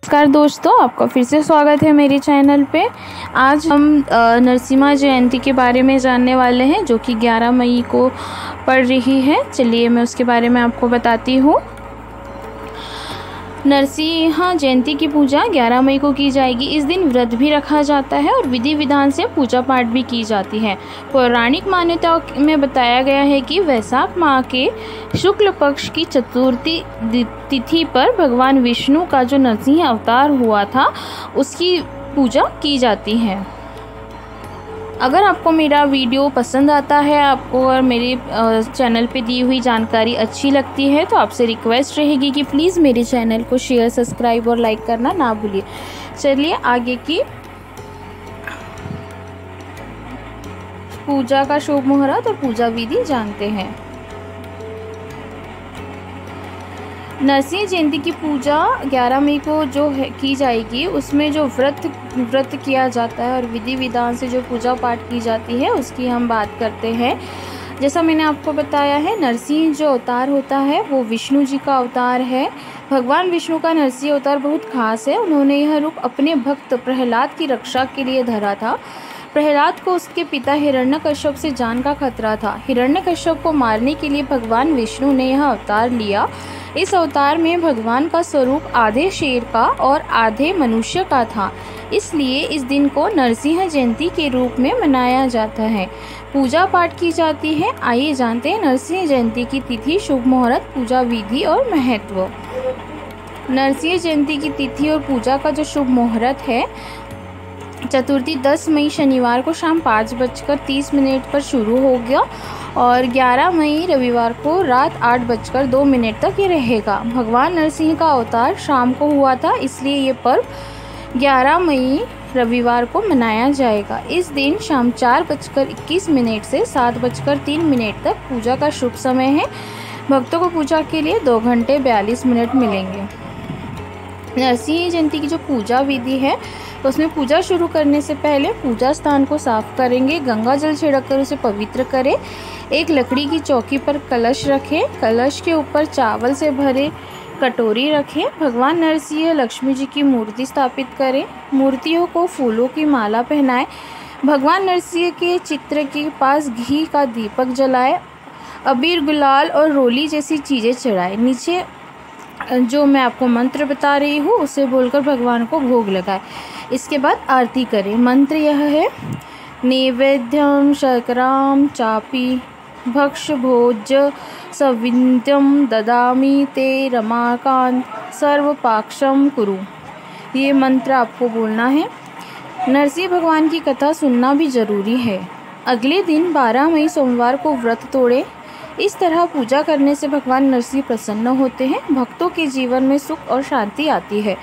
नमस्कार दोस्तों, आपका फिर से स्वागत है मेरे चैनल पे। आज हम नरसिम्हा जयंती के बारे में जानने वाले हैं, जो कि 11 मई को पड़ रही है। चलिए मैं उसके बारे में आपको बताती हूँ। नरसिम्हा जयंती की पूजा 11 मई को की जाएगी। इस दिन व्रत भी रखा जाता है और विधि विधान से पूजा पाठ भी की जाती है। पौराणिक मान्यताओं में बताया गया है कि वैशाख माह के शुक्ल पक्ष की चतुर्थी तिथि पर भगवान विष्णु का जो नरसिंह अवतार हुआ था, उसकी पूजा की जाती है। अगर आपको मेरा वीडियो पसंद आता है, आपको और मेरे चैनल पे दी हुई जानकारी अच्छी लगती है, तो आपसे रिक्वेस्ट रहेगी कि प्लीज़ मेरे चैनल को शेयर, सब्सक्राइब और लाइक करना ना भूलिए। चलिए आगे की पूजा का शुभ मुहूर्त और पूजा विधि जानते हैं। नरसिंह जयंती की पूजा 11 मई को जो है की जाएगी, उसमें जो व्रत किया जाता है और विधि विधान से जो पूजा पाठ की जाती है, उसकी हम बात करते हैं। जैसा मैंने आपको बताया है, नरसिंह जो अवतार होता है वो विष्णु जी का अवतार है। भगवान विष्णु का नरसिंह अवतार बहुत खास है। उन्होंने यह रूप अपने भक्त प्रहलाद की रक्षा के लिए धरा था। प्रहलाद को उसके पिता हिरण्यकश्यप से जान का खतरा था। हिरण्यकश्यप को मारने के लिए भगवान विष्णु ने यह अवतार लिया। इस अवतार में भगवान का स्वरूप आधे शेर का और आधे मनुष्य का था, इसलिए इस दिन को नरसिंह जयंती के रूप में मनाया जाता है। पूजा पाठ की जाती है। आइए जानते हैं नरसिंह जयंती की तिथि, शुभ मुहूर्त, पूजा विधि और महत्व। नरसिंह जयंती की तिथि और पूजा का जो शुभ मुहूर्त है, चतुर्थी 10 मई शनिवार को शाम 5:30 पर शुरू हो गया और 11 मई रविवार को रात 8:02 तक ये रहेगा। भगवान नरसिंह का अवतार शाम को हुआ था, इसलिए ये पर्व 11 मई रविवार को मनाया जाएगा। इस दिन शाम 4:21 से 7:03 तक पूजा का शुभ समय है। भक्तों को पूजा के लिए 2 घंटे 42 मिनट मिलेंगे। नरसिंह जयंती की जो पूजा विधि है, तो उसमें पूजा शुरू करने से पहले पूजा स्थान को साफ करेंगे, गंगा जल छिड़ककर उसे पवित्र करें। एक लकड़ी की चौकी पर कलश रखें, कलश के ऊपर चावल से भरे कटोरी रखें। भगवान नरसिंह लक्ष्मी जी की मूर्ति स्थापित करें, मूर्तियों को फूलों की माला पहनाएं। भगवान नरसिंह के चित्र के पास घी का दीपक जलाएं, अबीर, गुलाल और रोली जैसी चीज़ें चढ़ाएं। नीचे जो मैं आपको मंत्र बता रही हूँ, उसे बोलकर भगवान को भोग लगाएं। इसके बाद आरती करें। मंत्र यह है: नैवेद्यम शर्कराम चापी भक्ष भोज सविन्द्यम ददामि ते रमाकांत सर्वपाक्षम कुरु। ये मंत्र आपको बोलना है। नरसिंह भगवान की कथा सुनना भी जरूरी है। अगले दिन 12 मई सोमवार को व्रत तोड़ें। इस तरह पूजा करने से भगवान नरसिंह प्रसन्न होते हैं, भक्तों के जीवन में सुख और शांति आती है।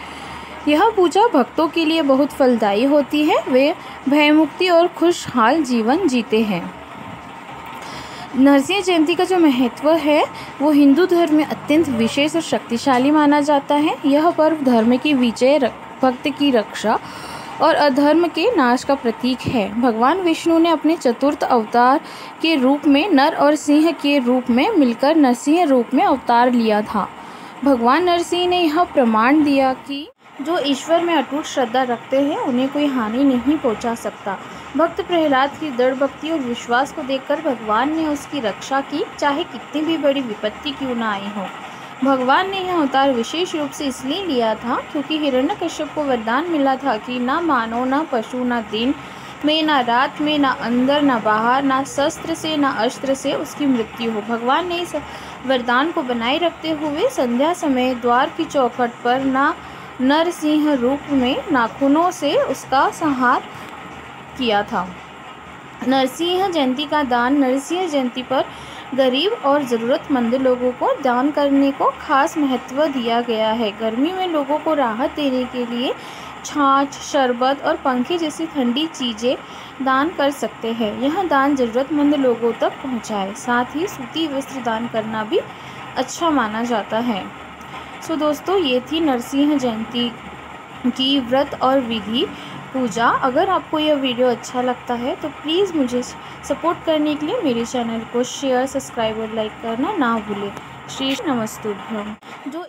यह पूजा भक्तों के लिए बहुत फलदायी होती है। वे भयमुक्ति और खुशहाल जीवन जीते हैं। नरसिंह जयंती का जो महत्व है, वो हिंदू धर्म में अत्यंत विशेष और शक्तिशाली माना जाता है। यह पर्व धर्म की विजय, भक्त की रक्षा और अधर्म के नाश का प्रतीक है। भगवान विष्णु ने अपने चतुर्थ अवतार के रूप में नर और सिंह के रूप में मिलकर नरसिंह रूप में अवतार लिया था। भगवान नरसिंह ने यह प्रमाण दिया कि जो ईश्वर में अटूट श्रद्धा रखते हैं, उन्हें कोई हानि नहीं पहुंचा सकता। भक्त प्रहलाद की दृढ़ भक्ति और विश्वास को देखकर भगवान ने उसकी रक्षा की, चाहे कितनी भी बड़ी विपत्ति क्यों ना आई हो। भगवान ने यह अवतार विशेष रूप से इसलिए लिया था क्योंकि हिरण्यकश्यप को वरदान मिला था कि ना मानव, ना पशु, ना दिन में, ना रात में, ना अंदर, ना बाहर, ना शस्त्र से, ना अस्त्र से उसकी मृत्यु हो। भगवान ने इस वरदान को बनाए रखते हुए संध्या समय द्वार की चौखट पर नरसिंह रूप में नाखूनों से उसका संहार किया था। नरसिंह जयंती का दान। नरसिंह जयंती पर गरीब और ज़रूरतमंद लोगों को दान करने को खास महत्व दिया गया है। गर्मी में लोगों को राहत देने के लिए छाछ, शरबत और पंखे जैसी ठंडी चीज़ें दान कर सकते हैं। यह दान ज़रूरतमंद लोगों तक पहुंचाए। साथ ही सूती वस्त्र दान करना भी अच्छा माना जाता है। सो दोस्तों, ये थी नरसिंह जयंती की व्रत और विधि पूजा। अगर आपको यह वीडियो अच्छा लगता है तो प्लीज़ मुझे सपोर्ट करने के लिए मेरे चैनल को शेयर, सब्सक्राइब और लाइक करना ना भूलें। श्री नमस्तुभ्यम। जो